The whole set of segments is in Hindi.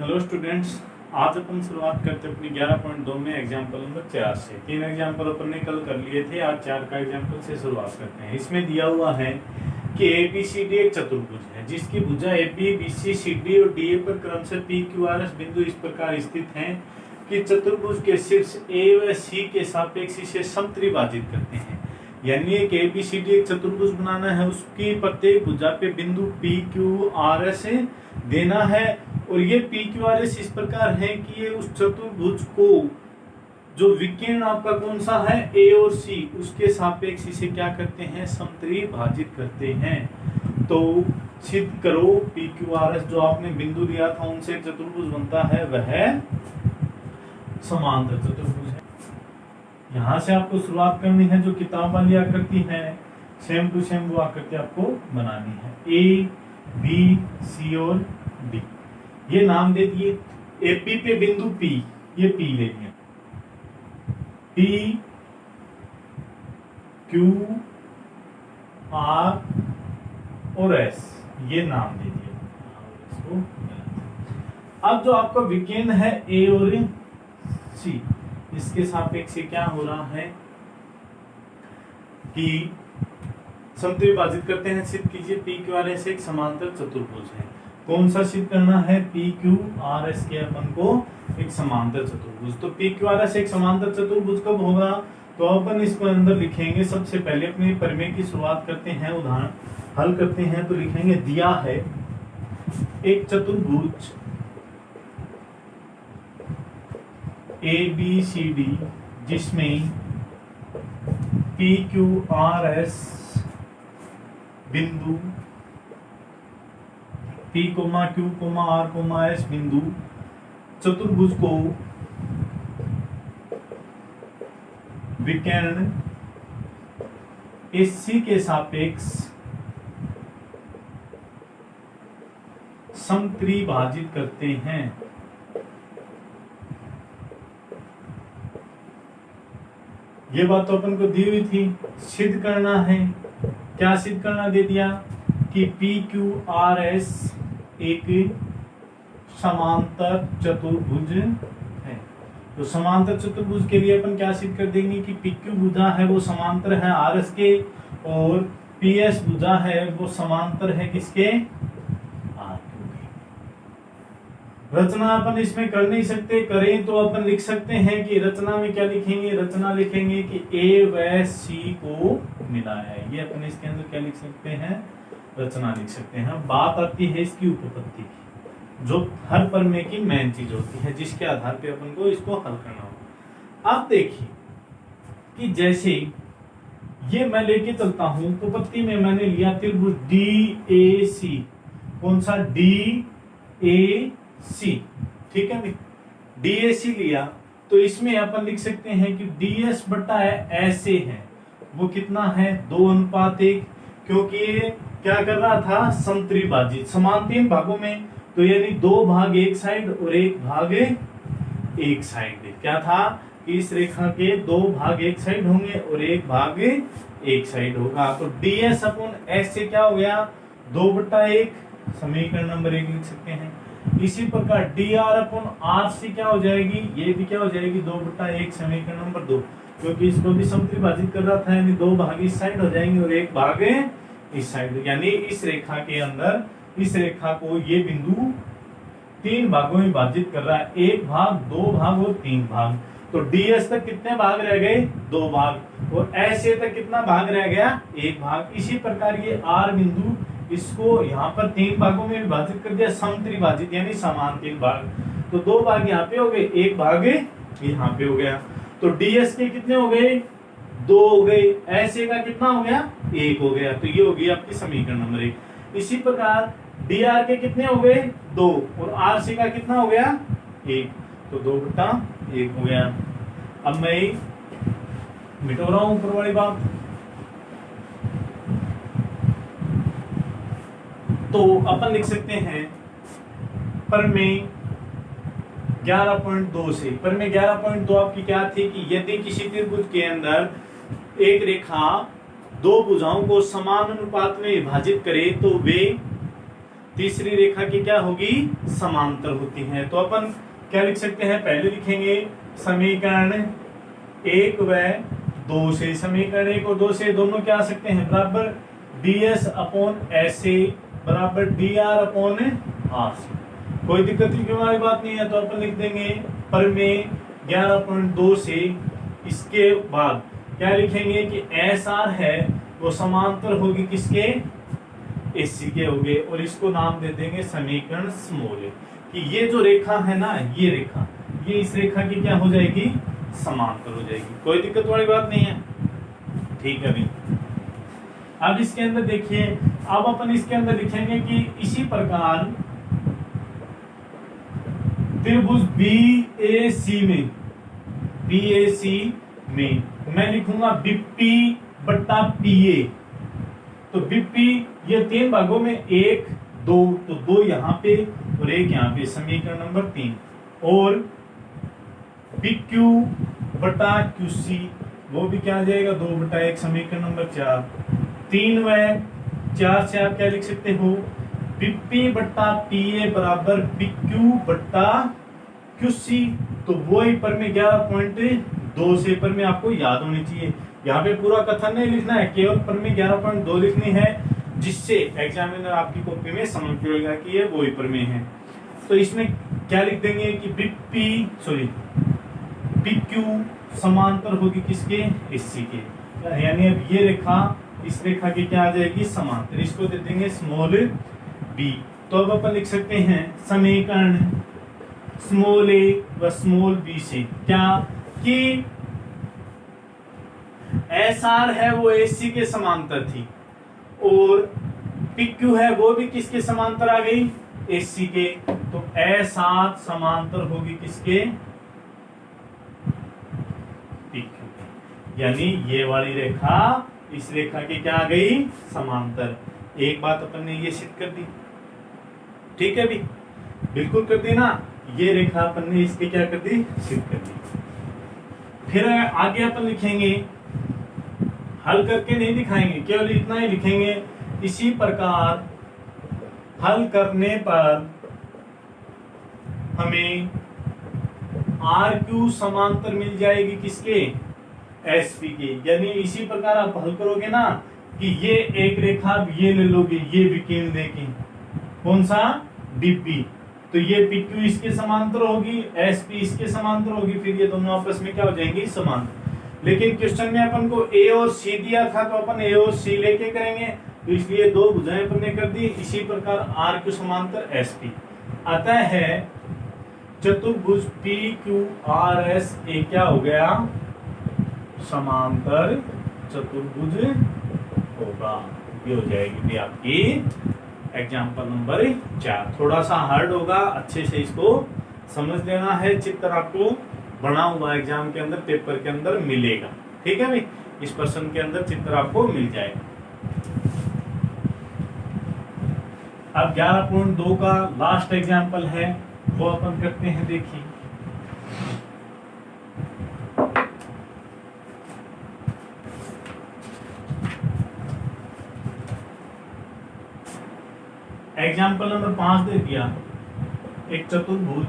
हेलो स्टूडेंट्स, आज अपन शुरुआत करते अपनी 11.2 में एग्जाम्पल नंबर 4 से। 3 एग्जाम्पल अपन ने कल कर लिए थे, आज 4 का एग्जाम्पल से शुरुआत करते हैं। इसमें दिया हुआ है कि ABCD एक चतुर्भुज है जिसकी भुजा AB, BC, CD और DA पर क्रम से PQRS बिंदु इस प्रकार स्थित हैं कि चतुर्भुज के शीर्ष A व C के सापेक्ष इसे समत्रिभाजित करते हैं। यानी एक ABCD एक चतुर्भुज बनाना है, उसकी प्रत्येक भुजा पे बिंदु PQRS देना है और ये PQRS इस प्रकार है कि ये उस चतुर्भुज को जो विकीर्ण आपका कौन सा है A और C उसके सापेक्ष इसे क्या करते हैं, समत्रिभाजित करते हैं। तो सिद्ध करो PQRS जो आपने बिंदु दिया था उनसे एक चतुर्भुज बनता है वह समांतर चतुर्भुज है। यहाँ से आपको शुरुआत करनी है, जो किताब वाली आकृति है सेम टू सेम वो आकृति आपको बनानी है। A, B, C और D ये नाम दे दिए। AP पे बिंदु P, ये P ले लिया। P, Q, R और S ये नाम दे दिए। अब जो आपका विकीर्ण है A और C इसके सापेक्ष क्या हो रहा है कि समत्रिभाजित करते हैं। सिद्ध कीजिए PQRS एक समांतर चतुर्भुज है। कौन सा सिद्ध करना है? PQRS के अपन को एक समांतर चतुर्भुज। तो PQRS एक समांतर चतुर्भुज कब होगा? तो अपन इसको अंदर लिखेंगे। सबसे पहले अपने प्रमेय की शुरुआत करते हैं, उदाहरण हल करते हैं। तो लिखेंगे दिया है एक चतुर्भुज ABCD जिसमें PQRS बिंदु P, Q, R, S बिंदु चतुर्भुज को विकर्ण AC के सापेक्ष समत्रिभाजित करते हैं। ये बात तो अपन को दी हुई थी, सिद्ध करना है। क्या सिद्ध करना दे दिया कि PQRS एक समांतर चतुर्भुज है। तो समांतर चतुर्भुज के लिए अपन क्या सिद्ध कर देंगे कि PQ भुजा है वो समांतर है RS के और PS भुजा है वो समांतर है किसके? रचना अपन इसमें कर नहीं सकते, करें तो अपन लिख सकते हैं कि रचना में क्या लिखेंगे? रचना लिखेंगे कि A व C को मिलाया है। ये अपन इसके अंदर क्या लिख सकते हैं? रचना लिख सकते हैं। बात आती है इसकी उपपत्ति की, जो हर प्रमेय की मेन चीज होती है, जिसके आधार पे अपन को इसको हल करना होगा। अब देखिए कि जैसे ये मैं लेके चलता हूं, उपपत्ति में मैंने लिया त्रिभुज DAC। कौन सा? DAC, ठीक है भाई। DAC लिया तो इसमें अपन लिख सकते हैं कि DS बटा ऐसे है वो कितना है? 2:1, क्योंकि ये क्या कर रहा था? समत्रिभाजित, समान 3 भागों में। तो यानी 2 भाग एक साइड और 1 भाग एक साइड। क्या था? इस रेखा के 2 भाग एक साइड होंगे और 1 भाग एक साइड होगा। तो DS अपन S से क्या हो गया? 2/1, समीकरण नंबर 1 लिख सकते हैं। इसी प्रकार DR अपन R से क्या हो जाएगी? ये भी क्या हो जाएगी? 2/1, समीकरण नंबर 2, क्योंकि इसको भी समत्रिभाजित कर रहा था। यानी 2 भाग इस साइड हो जाएंगे और 1 भाग इस साइड। यानी इस रेखा के अंदर इस रेखा को ये बिंदु 3 भागों में विभाजित कर रहा है, 1 भाग, 2 भाग और 3 भाग। तो DS तक कितने भाग रह गए? 2 भाग। और ऐसे तक कितना भाग रह गया? 1 भाग। इसी प्रकार ये R बिंदु इसको यहाँ पर 3 भागों में विभाजित कर दिया, समत्रिभाजित यानी समान 3 भाग। तो 2 भाग यहाँ पे हो गए, 1 भाग यहाँ पे हो गया। तो DS के कितने हो गए? 2 हो गए। ऐसे का कितना हो गया? 1 हो गया। तो ये हो गई आपकी समीकरण नंबर 1। इसी प्रकार DR के कितने हो गए? 2 और RC का कितना हो गया? 1। तो 2/1 हो गया। अब मैं मिटो रहा हूं ऊपर वाली बात। तो अपन लिख सकते हैं प्रमेय 11.2 से। प्रमेय 11.2 आपकी क्या थी कि यदि किसी त्रिभुज के अंदर एक रेखा 2 भुजाओं को समान अनुपात में विभाजित करे तो वे तीसरी रेखा की क्या होगी, समांतर होती है। तो अपन क्या लिख सकते हैं, पहले लिखेंगे समीकरण 1 व 2 से, समीकरण 1 और 2 से दोनों क्या आ सकते हैं, बराबर ds अपॉन SA बराबर dr अपॉन RC। कोई दिक्कत की वाली बात नहीं है, तो अपन लिख देंगे प्रमेय 11.2 से इसके बाद क्या लिखेंगे कि SR है वो समांतर होगी किसके, AC के होगे, और इसको नाम दे देंगे समीकरण स्मॉल a, कि ये जो रेखा है ना, ये रेखा, ये इस रेखा की क्या हो जाएगी, समांतर हो जाएगी। कोई दिक्कत वाली बात नहीं है, ठीक है भाई। अब इसके अंदर देखिए, अब अपन इसके अंदर लिखेंगे कि इसी प्रकार त्रिभुज BAC में मैं लिखूंगा BP बट्टा PA। तो BP ये 3 भागों में 1 2, तो 2 यहाँ पे और 1 यहाँ पे, समीकरण नंबर 3। और PQ बटा QC वो भी क्या आ जाएगा, 2 बटा 1, समीकरण नंबर 4। 3 व 4 से आप क्या लिख सकते हो, BP बट्टा PA बराबर PQ बट्टा QC। तो वो ही पर में 11.2 से पर में आपको याद होनी चाहिए। यहाँ पे पूरा कथन नहीं लिखना है, केवल पर में 11.2 लिखनी है, जिससे एग्जामिनर आपकी कॉपी में समझ जाएगा कि ये वो ही पर में है। तो इसमें क्या लिख देंगे कि PQ समांतर होगी किसके, AC के, यानी अब ये रेखा इस रेखा की क्या आ जाएगी, समांतर। इसको दे देंगे स्मॉल b। तो अब अपन लिख सकते हैं समीकरण स्मॉल a व स्मॉल b से क्या, कि SR है वो AC के समांतर थी, और PQ है वो भी किसके समांतर आ गई, AC के। तो SR समांतर होगी किसके, PQ, यानी ये वाली रेखा इस रेखा की क्या आ गई, समांतर। एक बात अपन ने ये सिद्ध कर दी, ठीक है भी, बिल्कुल कर दी ना, ये रेखा अपन ने इसके क्या कर दी, सिद्ध कर दी। फिर आगे अपन लिखेंगे, हल करके नहीं दिखाएंगे, केवल इतना ही लिखेंगे, इसी प्रकार हल करने पर हमें RQ समांतर मिल जाएगी किसके, SP के। यानी इसी प्रकार आप हल करोगे ना, कि ये एक रेखा ये ले लोगे, ये विकीर्ण देके, कौन सा, BP, तो ये PQ इसके समांतर होगी, SP इसके समांतर होगी, फिर ये दोनों आपस में क्या हो जाएंगी, समांतर। लेकिन क्वेश्चन में अपन को A और C दिया था, तो अपन A और C लेके करेंगे, तो इसलिए 2 भुजाएं अपन ने कर दी। इसी प्रकार RQ समांतर SP, अतः है चतुर्भुज PQRS ए क्या हो गया, समांतर चतुर्भुज होगा। ये हो जाएगी थी आपकी एग्जाम्पल नंबर 4। थोड़ा सा हार्ड होगा, अच्छे से इसको समझ लेना है। चित्र आपको बना हुआ एग्जाम के अंदर, पेपर के अंदर मिलेगा, ठीक है भाई, इस प्रश्न के अंदर चित्र आपको मिल जाएगा। अब 11.2 का लास्ट एग्जाम्पल है, वो अपन करते हैं। देखिए एग्जाम्पल नंबर 5 दे दिया, एक चतुर्भुज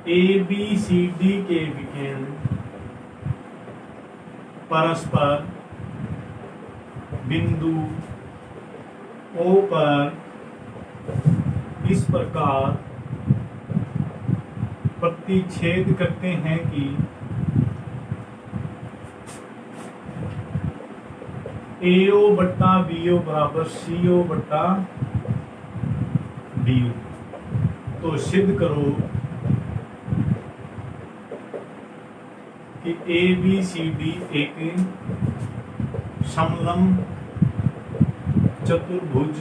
ABCD के विकीर्ण परस्पर बिंदु O पर इस प्रकार प्रतिच्छेद करते हैं कि AO बट्टा BO बराबर CO बट्टा DO। तो सिद्ध करो कि ABCD एक समलंब चतुर्भुज।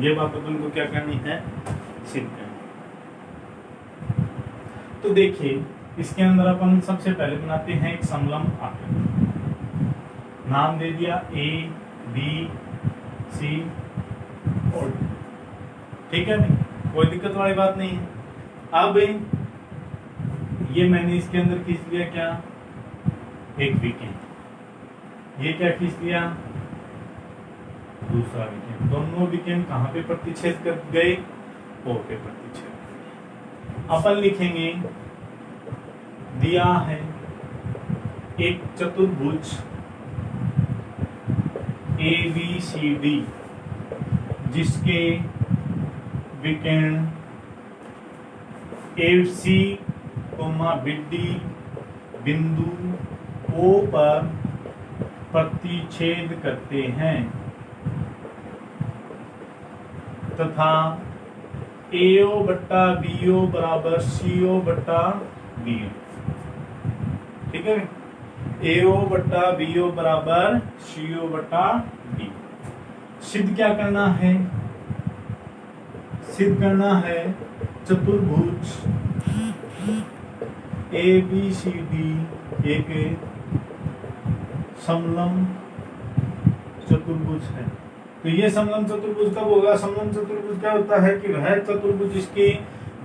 ये बात अपन को क्या करनी है, सिद्ध करनी। तो देखिए इसके अंदर अपन सबसे पहले बनाते हैं एक समलंब आकृति। नाम दे दिया A B C और, ठीक है भाई, कोई दिक्कत वाली बात नहीं है। अब ये मैंने इसके अंदर खींच लिया क्या, एक विकेंड। ये क्या खींच लिया, दूसरा विकेंड, दोनों विकेंड कहाँ पे प्रतिच्छेद कर गए? ओ पे प्रतिच्छेद। अपन लिखेंगे दिया है एक चतुर्भुज ABCD जिसके विकेंड AC, BD बिंदु O पर प्रतिच्छेद करते हैं तथा AO बट्टा BO बराबर CO बट्टा BO। ठीक है, AO बट्टा BO बराबर CO बट्टा BO। सिद्ध क्या करना है? सिद्ध करना है चतुर्भुज ABCD एक समलंब चतुर्भुज है। तो ये समलंब चतुर्भुज कब होगा? समलंब चतुर्भुज क्या होता है कि वह चतुर्भुज जिसकी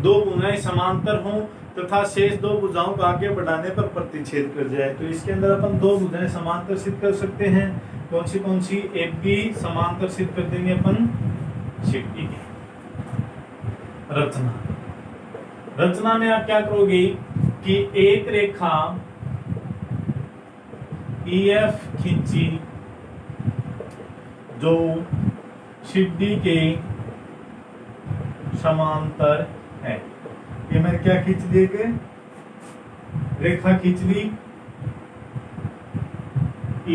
दो भुजाएं समांतर हों तथा शेष दो भुजाओं को आगे बढ़ाने पर प्रतिच्छेद कर जाए। तो इसके अंदर अपन दो भुजाएं समांतर सिद्ध कर सकते हैं। कौन सी? AB समांतर सिद्ध कर देंगे अपन CD के। रचना में आप क्या करोगे कि एक रेखा EF खींची जो CD के समांतर है। ये मैंने क्या खींच ली? रेखा खींच ली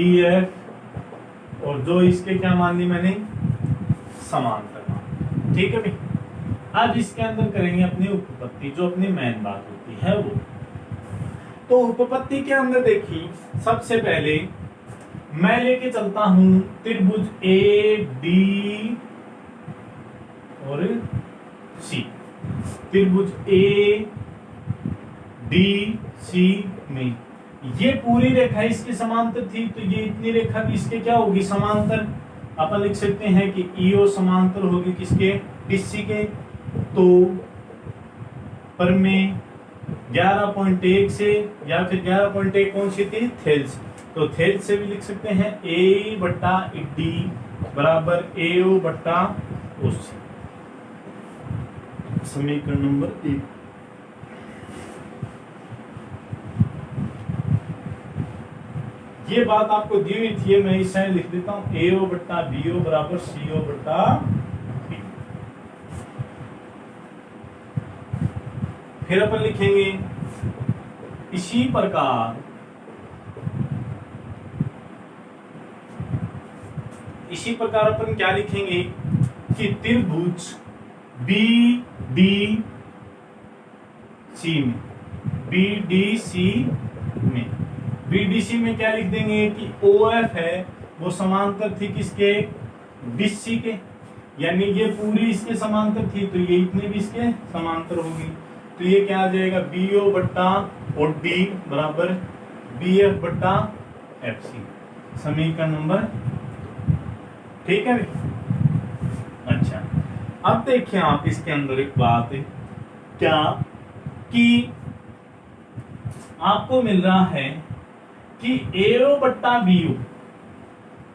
EF और जो इसके क्या मान ली मैंने? समांतर मान। ठीक है भाई, अब इसके अंदर करेंगे अपनी उपपत्ति, जो अपनी मेन बात होती है वो। तो उपपत्ति के अंदर देखिए, सबसे पहले मैं लेके चलता हूं त्रिभुज AD और C। त्रिभुज ADC में ये पूरी रेखा इसके समांतर थी, तो ये इतनी रेखा भी इसके क्या होगी? समांतर। अपन लिख सकते हैं कि EO समांतर होगी किसके? DC के। तो पर में 11.1 से या फिर 11.1 कौन सी थी? थेल्स। तो थेल्स से भी लिख सकते हैं A बट्टा D बराबर AO बट्टा OC। समीकरण नंबर 1। ये बात आपको दी हुई थी, मैं इस साइड लिख देता हूं AO बट्टा BO बराबर CO बट्टा B। फिर अपन लिखेंगे इसी प्रकार अपन क्या लिखेंगे कि त्रिभुज BDC में BDC में क्या लिख देंगे कि OF है वो समांतर थी किसके? BC के। यानी ये पूरी इसके समांतर थी, तो ये इतने भी इसके समांतर होगी। तो ये क्या आ जाएगा? BO बट्टा और D बराबर BF बट्टा FC। समीकरण नंबर। ठीक है। अच्छा, अब देखिए आप इसके अंदर एक बात है क्या कि आपको मिल रहा है कि AO बट्टा BO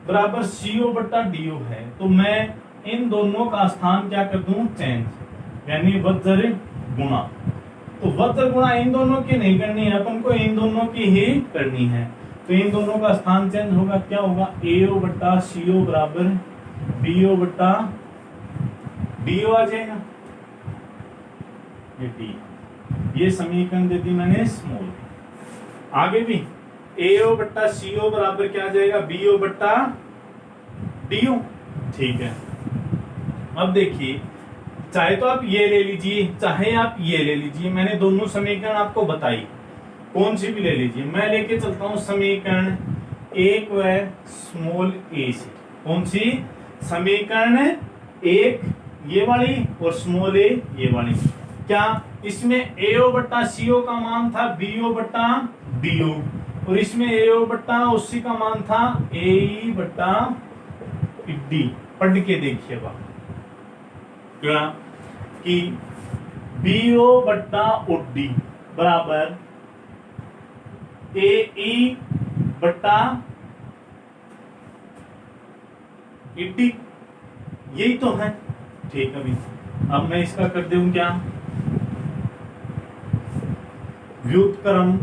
बराबर CO बट्टा DO है। तो मैं इन दोनों का स्थान क्या कर दूं? चेंज, यानी वज्र गुणा। तो वज्र गुणा इन दोनों की नहीं करनी है अपन को, इन दोनों की ही करनी है। तो इन दोनों का स्थान चेंज होगा, क्या होगा? AO बट्टा CO बराबर BO बट्टा DO आ जाएगा। ये D, ये समीकरण दे दी मैंने स्मॉल। आगे भी AO बट्टा CO बराबर क्या आ जाएगा? BO बट्टा DO। ठीक है। अब देखिए, चाहे तो आप ये ले लीजिए, चाहे आप ये ले लीजिए, मैंने दोनों समीकरण आपको बताई, कौन सी भी ले लीजिए। मैं लेके चलता हूं समीकरण 1 व स्मॉल a से। कौन सी? समीकरण 1 ये वाली और स्मॉल a ये वाली। क्या इसमें AO बट्टा CO का मान था BO बट्टा DO, और इसमें AO बट्टा OC का मान था AE बट्टा D। पढ़ के देखिएगा क्या कि BO बट्टा OD बराबर AE बट्टा 80, यही तो है। ठीक है अभी, अब मैं इसका कर दूं क्या, व्युत्क्रम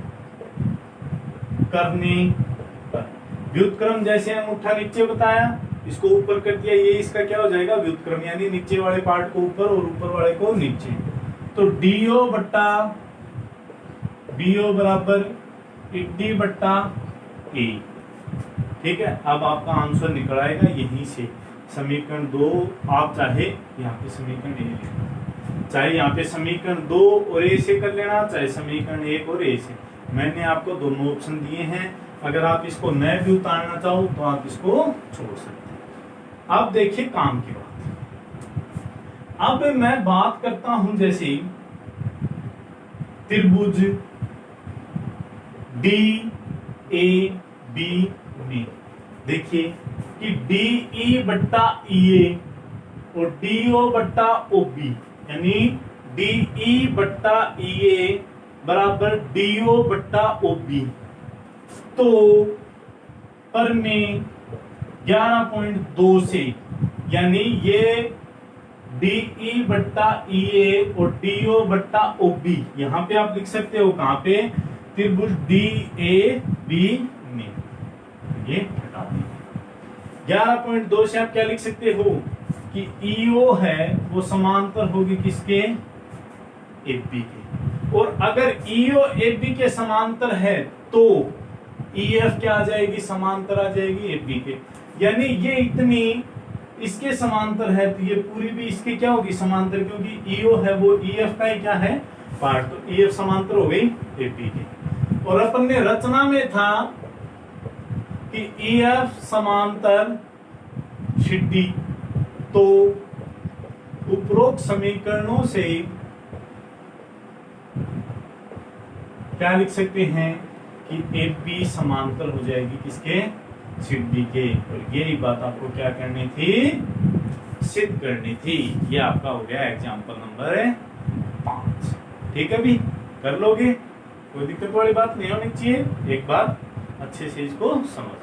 करने पर। व्युत्क्रम जैसे अंगूठा नीचे बताया, इसको ऊपर कर दिया, ये इसका क्या हो जाएगा, व्युत्क्रम, यानी नीचे वाले पार्ट को ऊपर और ऊपर वाले को नीचे। तो डीओ बट्टा बीओ बराबर 80 बट्टा ए। ठीक है, अब आपका आंसर निकल आएगा यहीं से। समीकरण 2, आप चाहे यहाँ पे समीकरण ए लेना, चाहे यहाँ पे समीकरण 2 और ए से कर लेना, चाहे समीकरण 1 और ए से। मैंने आपको दोनों ऑप्शन दिए हैं, अगर आप इसको नए भी उतारना चाहो तो आप इसको छोड़ सकते हैं। अब देखिए काम की बात। अब मैं बात करता हूं जैसे त्रिभुज डी ए बी में, देखिए कि डी ई बट्टा ई ए और डी ओ बट्टा ओ बी, यानी डी ई बट्टा ई ए बराबर डी ओ बट्टा ओ बी। तो पर में 11.2 से, यानी ये डी ई बट्टा ई ए और डी ओ बट्टा ओ बी, यहां पे आप लिख सकते हो कहां पे, त्रिभुज डी ए बी में। ये हटा दीजिए। 11.2 से आप क्या लिख सकते हो कि ईओ है वो समांतर होगी किसके, एबी के, और अगर ईओ एबी के समांतर है तो ईएफ क्या आ जाएगी, समांतर आ जाएगी एबी के। यानी ये इतनी इसके समांतर है तो ये पूरी भी इसके क्या होगी, समांतर, क्योंकि ईओ है वो ईएफ का ही क्या है, पार्ट। तो ईएफ समांतर हो गई एबी के। और अपन ने रचना में था कि ईएफ समांतर छिड्डी, तो उपरोक्त समीकरणों से क्या लिख सकते हैं कि एबी समांतर हो जाएगी किसके, छिड्डी के। और यही बात आपको क्या करनी थी, सिद्ध करनी थी। ये आपका हो गया एग्जाम्पल नंबर 5। ठीक है भी, कर लोगे, कोई दिक्कत वाली बात नहीं होनी चाहिए, एक बार अच्छे से इसको समझ।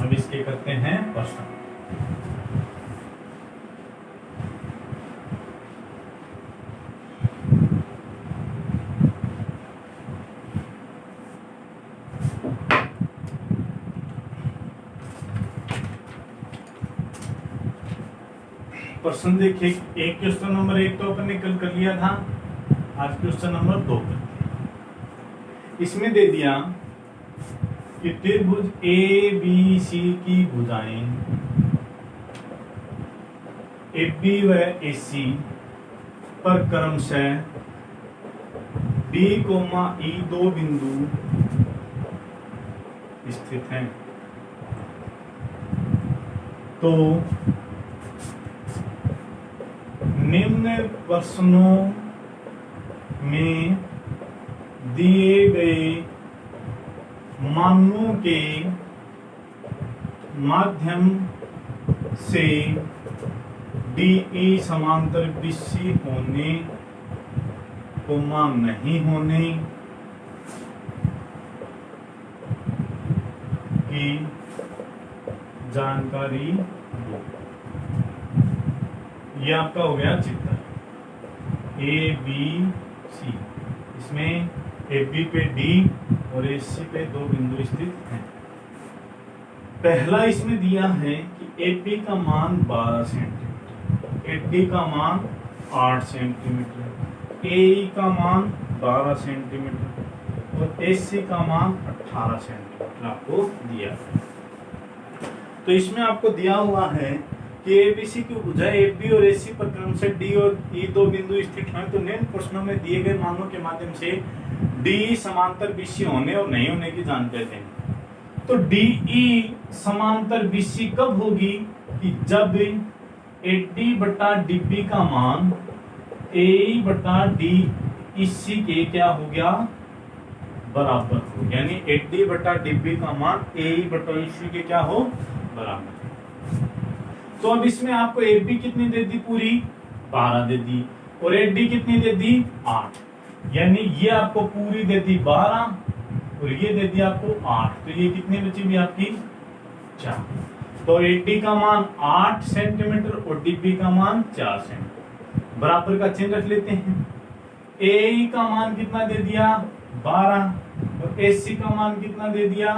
अब इसके करते हैं प्रश्न। प्रश्न देखिए, एक क्वेश्चन नंबर 1 तो अपन ने कल कर लिया था, आज क्वेश्चन नंबर 2 कर। इसमें दे दिया कि त्रिभुज ए बी सी की भुजाएं ए बी व ए सी पर क्रमशः डी कोमा ई 2 बिंदु स्थित हैं। तो निम्न प्रश्नों में दिए गए मानों के माध्यम से डीई समांतर बीसी होने कोमा नहीं होने की जानकारी दो। ये आपका हो गया चित्र ए बी सी, इसमें ए बी पे डी और ए सी पे 2 बिंदु स्थित हैं। पहला इसमें दिया है कि ए बी का मान 12 सेंटीमीटर, ए डी का मान 8 सेंटीमीटर, ए ई का मान 12 सेंटीमीटर और ए सी का मान 18 सेंटीमीटर आपको दिया है। तो इसमें आपको दिया हुआ है कि एबीसी की भुजाएं एबी और एसी पर क्रमशः डी और ई 2 बिंदु स्थित हैं। तो निम्न प्रश्नों में दिए गए मानों के माध्यम से डी समांतर बीसी होने और नहीं होने की जानकारी दें। तो डीई समांतर बीसी कब होगी कि जब एडी बटा डीबी का मान ए बटा डी इसी के क्या हो गया, बराबर हो, यानी एडी बटा डीबी का मान ए बटा इसी के क्या हो, बराबर। तो अब इसमें आपको एबी कितनी दे दी, पूरी 12 दे दी, और एडी कितनी दे दी, 8। यानी ये आपको पूरी दे दी 12 और ये दे दी आपको 8, तो ये कितनी बची भी आपकी 4। तो एडी का मान 8 सेंटीमीटर और डीबी का मान 4 सेंटीमीटर, बराबर का चिन्ह रख लेते हैं। ए का मान कितना दे दिया 12 और एसी का मान कितना दे दिया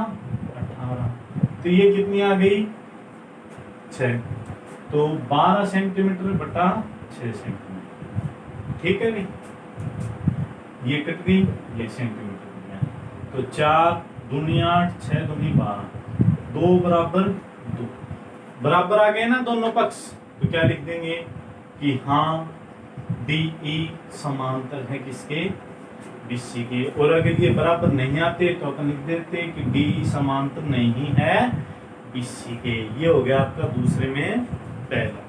18, तो ये कितनी आ गई 6, तो 12 सेंटीमीटर बटा 6 सेंटीमीटर, ठीक है नहीं, ये कट गई, ये सेंटीमीटर हो गया। तो 4 दूनी 8, 6 दूनी 12, 2 बराबर 2, बराबर आ गए ना दोनों पक्ष, तो क्या लिख देंगे कि हाँ DE समांतर है किसके BC के। और अगर ये बराबर नहीं आते तो अपन लिख देते कि DE समांतर नहीं है BC के। ये हो गया आपका दूसरे में पहला।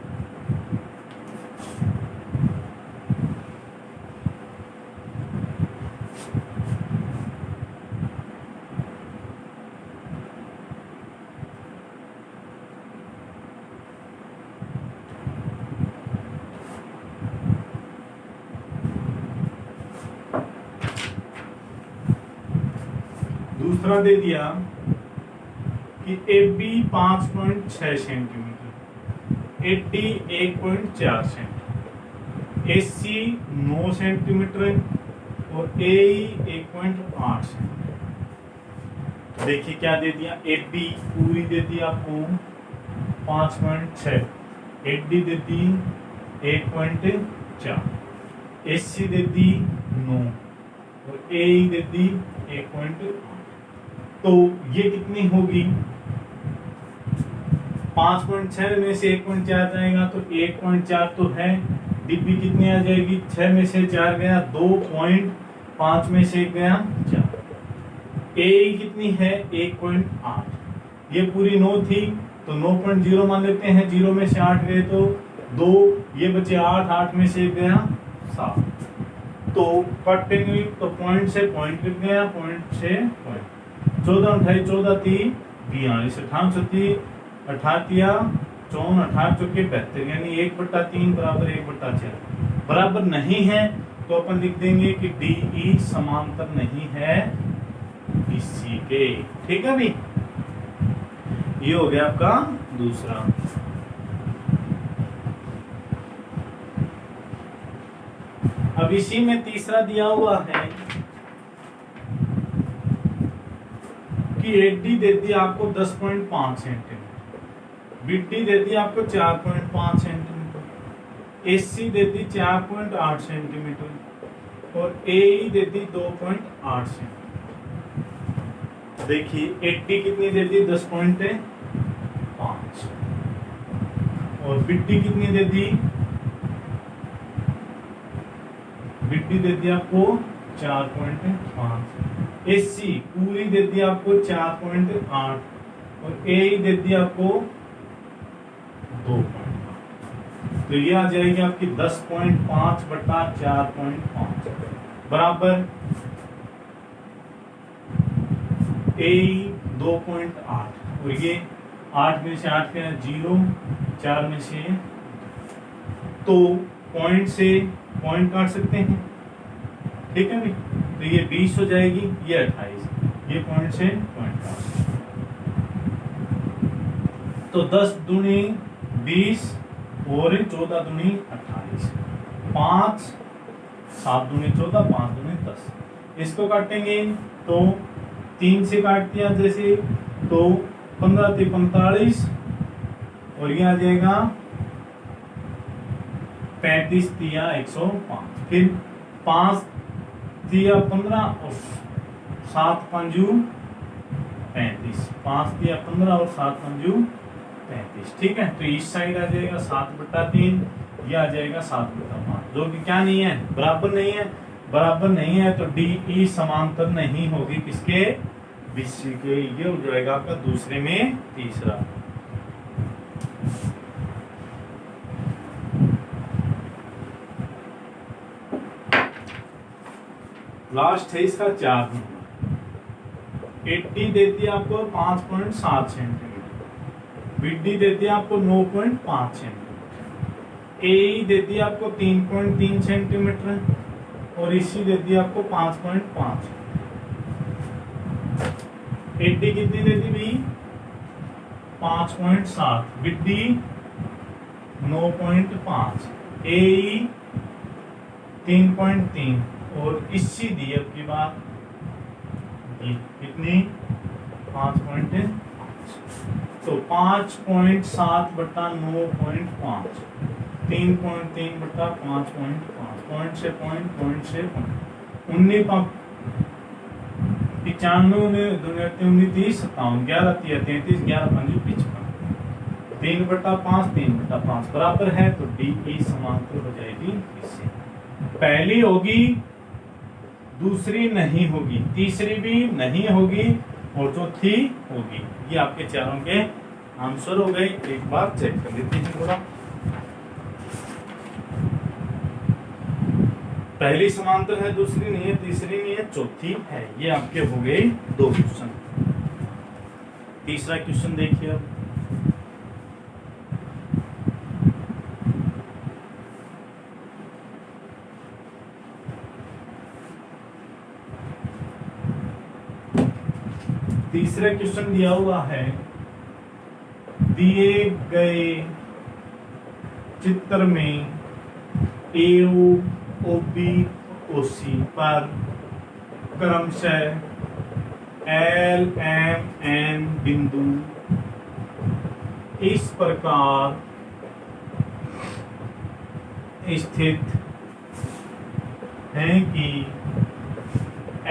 दूसरा दे दिया कि AB 5.6 centimetre, AD 1.4 centimetre, AC 9 centimetre और AE 1.8 सेंटीमीटर। देखिए क्या दे दिया, AB पूरी दे दी आपको 5.6, AD दे दी 1.4, AC दे दी 9 और AE दे दी 1.8। तो ये कितनी होगी, 5.6 में से 1.4 जाएगा तो 1.4 तो है, डीबी कितनी आ जाएगी, 6 में से 4 गया 2.5 में से 1 गया 4, ए कितनी है 1.8, ये पूरी 9 थी तो 9.0 मान लेते हैं, 0 में से 8 गए तो 2, ये बचे 8, 8 में से 1 गया 7, तो काटेंगे तो पॉइंट से पॉइंट लिख गया, पॉइंट से पॉइंट, 14 28 14 3 42 28 38 54 18 चौके 72, यानी 1/3 बराबर 1/4 बराबर नहीं है, तो अपन लिख देंगे कि DE समांतर नहीं है BC के, ठीक है भाई। ये हो गया आपका दूसरा। अब इसी में तीसरा दिया हुआ है कि AD दे दी आपको 10.5 सेंटीमीटर, BD दे दी आपको 4.5 सेंटीमीटर, AC दे दी 4.8 सेंटीमीटर और AE दे दी 2.8 सेंटीमीटर। देखिए AD कितनी दे दी 10.5 और BD कितनी दे दी, BD दे दी आपको 4.5, AC पूरी दे दी आपको 4.8 और AE दे दी आपको 2.8, तो ये आ जाएगी आपकी 10.5 बटा 4.5 बराबर AE 2.8 और ये 8 में से 8 के 0, 4 में से, तो पॉइंट से पॉइंट काट सकते हैं, ठीक है भाई, तो ये 20 हो जाएगी, ये 28, ये पॉइंट से पॉइंट काट, तो 10 दूनी 20 और 14 दूनी 28, 5 7 दूनी 14, 5 दूनी 10, इसको काटेंगे तो 3 से काट दिया जैसे, तो 15 × 45 और ये आ जाएगा 35 × 105, फिर 5 × 15 और 7 × 5 35, 5 × 15 और 7 × 35, ठीक है। तो इस साइड आ जाएगा 7/3, ये आ जाएगा 7/5, जो कि क्या नहीं है, बराबर नहीं है, बराबर नहीं है तो DE समांतर नहीं होगी किसके, BC के। ये हो जाएगा आपका दूसरे में तीसरा। लास्ट है इसका 4 नंबर। 80 देती है आपको 5.7 सेंटीमीटर, BD देती है आपको 9.5 सेंटीमीटर, AE देती है आपको 3.3 सेंटीमीटर और इसी दे दी आपको 5.5। 80 कितनी दे दी भाई? 5.7। बिड्डी 9.5। ए 3.3 और इसी दी अब की बात कितनी? 5.5। तो 5.7 बटा 9.5, 3.3 बटा 5.5, पॉइंट से पॉइंट, पॉइंट से पॉइंट, 95, 19, 57, 11, 33, 11, 5, 55, 3 बटा 5, 3 बटा 5 बराबर है। तो डी ई समांतर हो जाएगी इससे। पहली होगी, दूसरी नहीं होगी, तीसरी भी नहीं होगी और चौथी होगी। ये आपके चारों के आंसर हो गए। एक बार चेक कर लेते हैं थोड़ा। पहली समांतर है, दूसरी नहीं है, तीसरी नहीं है, चौथी है। ये आपके हो गए 2 क्वेश्चन। तीसरा क्वेश्चन देखिए अब। तीसरा क्वेश्चन दिया हुआ है, दिए गए चित्र में एओ ओबी ओसी पर क्रमशः एल एम एन बिंदु इस प्रकार स्थित हैं कि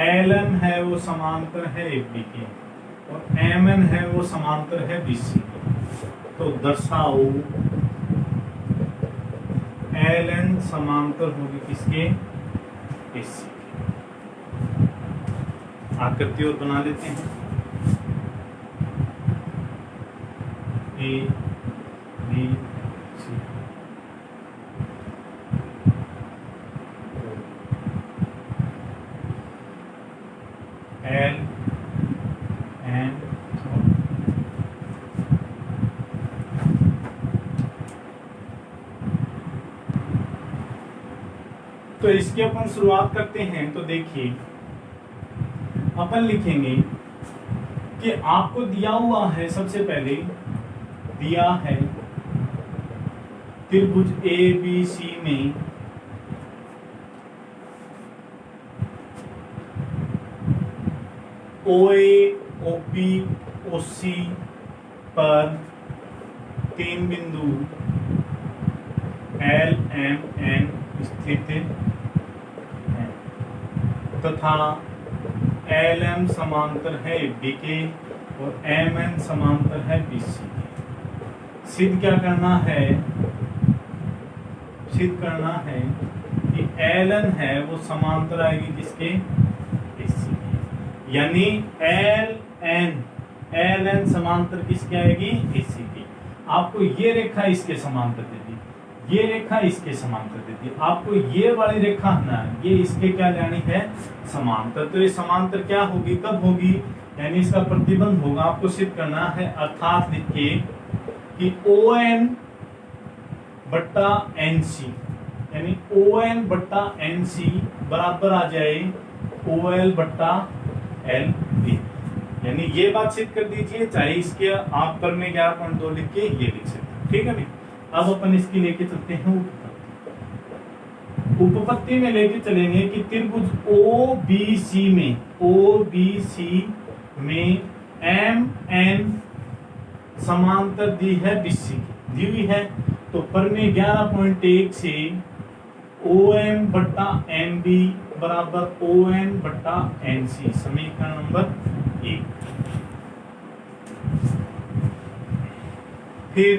एल एन है वो समांतर है ए बी के और एम एन है वो समांतर है बी सी के। तो दर्शाओ एल एन समांतर होगी किसके? एस सी के। आकृति और बना लेते हैं। A B C L N तो इसकी अपन शुरुआत करते हैं। तो देखिए अपन लिखेंगे कि आपको दिया हुआ है, सबसे पहले दिया है त्रिभुज ए बी सी में ओ ए ओ पी ओ सी पर 3 बिंदु एल एम एन स्थित है तथा एल एम समांतर है बी के और एम एन समांतर है बी सी के। सिद्ध क्या करना है? सिद्ध करना है कि एल एन है वो समांतर आएगी किसके? बी सी के। यानी एल एन समांतर किसके आएगी? बी सी की। आपको ये रेखा इसके समांतर दे दी, ये रेखा इसके समांतर दे दी, आपको ये वाली रेखा ना ये इसके क्या लेनी है? समांतर। तो ये समांतर क्या होगी, कब होगी? यानी इसका प्रतिबंध होगा। आपको सिद्ध करना है, अर्थात लिखिए कि ओ एन बट्टा एन सी, यानी ओ एन बट्टा एन सी बराबर आ जाए ओ एल बट्टा एल बी। यानी ये बात सिद्ध कर दीजिए, चाहे इसके आप पर में 11.2 लिख के ये लिख सकते हैं। ठीक है भाई। अब अपन इसकी लेके चलते हैं उपपत्ति। उपपत्ति में लेके चलेंगे कि त्रिभुज ओ बी सी में एम एन समांतर दी है बी सी की, दी हुई है। तो पर में 11.1 से ओ एम बट्टा एम बी बराबर ओ एन बट्टा एन सी, समीकरण नंबर 1। फिर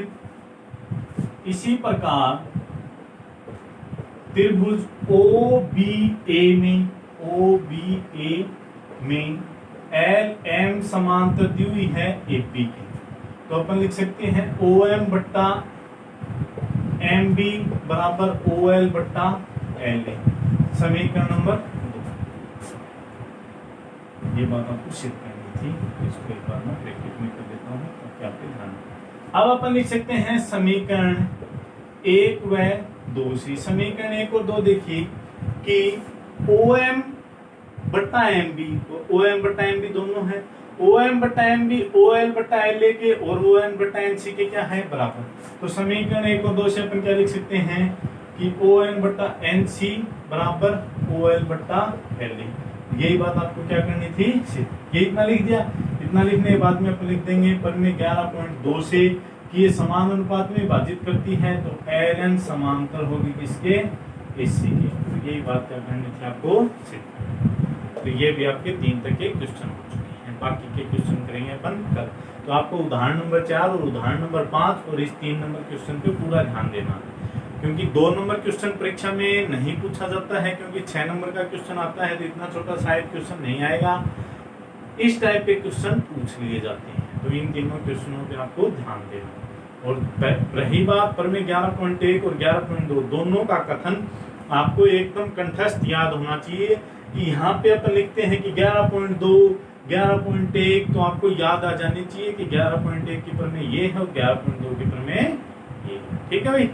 इसी प्रकार त्रिभुज ओ बी ए में एल एम समांतर दी हुई है ए बी की। तो अपन लिख सकते हैं ओ एम बट्टा एम बी बराबर ओ एल बट्टा एल ए, समीकरण नंबर 2। ये बात आपको सिद्ध करनी थी, इसको एक बार मैं ब्रैकेट में कर देता हूँ ताकि आपके ध्यान में। अब अपन लिख सकते हैं समीकरण 1 व 2 से। समीकरण 1 और 2 देखिए कि OM बट्टा MB, OM बट्टा MB दोनों है, OM बट्टा MB OL बट्टा LA के और ON बट्टा NC के क्या है बराबर। तो समीकरण 1 और 2 से अपन क्या लिख सकते हैं कि ON बट्टा NC बराबर OL बट्टा LA। यही बात आपको क्या करनी थी, ये इतना लिख दिया। इतना लिखने के बाद में अपन लिख देंगे परिमेय 11.2 से कि ये समान अनुपात में विभाजित करती है, तो LN समांतर होगी किसके, AC के। तो यही बात क्या करनी थी आपको सिद्ध। तो ये भी आपके 3 तक के क्वेश्चन हो चुके हैं, बाकी के क्वेश्चन करेंगे अपन कल। तो आपको उदाहरण नंबर 4 और उदाहरण नंबर 5 और इस 3 नंबर क्वेश्चन पे पूरा ध्यान देना है, क्योंकि 2 नंबर क्वेश्चन परीक्षा में नहीं पूछा जाता है, क्योंकि 6 नंबर का क्वेश्चन आता है तो इतना छोटा शायद क्वेश्चन नहीं आएगा। इस टाइप के क्वेश्चन पूछ लिए जाते हैं, तो इन तीनों क्वेश्चनों पे आपको ध्यान देना। और रही बात परिमेय 11.1 और 11.2 दोनों का कथन आपको एकदम कंठस्थ याद होना चाहिए कि यहाँ पे अपन लिखते हैं कि 11.2 11.1, तो आपको याद आ जानी चाहिए कि 11.1 की परिमेय ये है और 11.2 की परिमेय ये है। ठीक है भाई।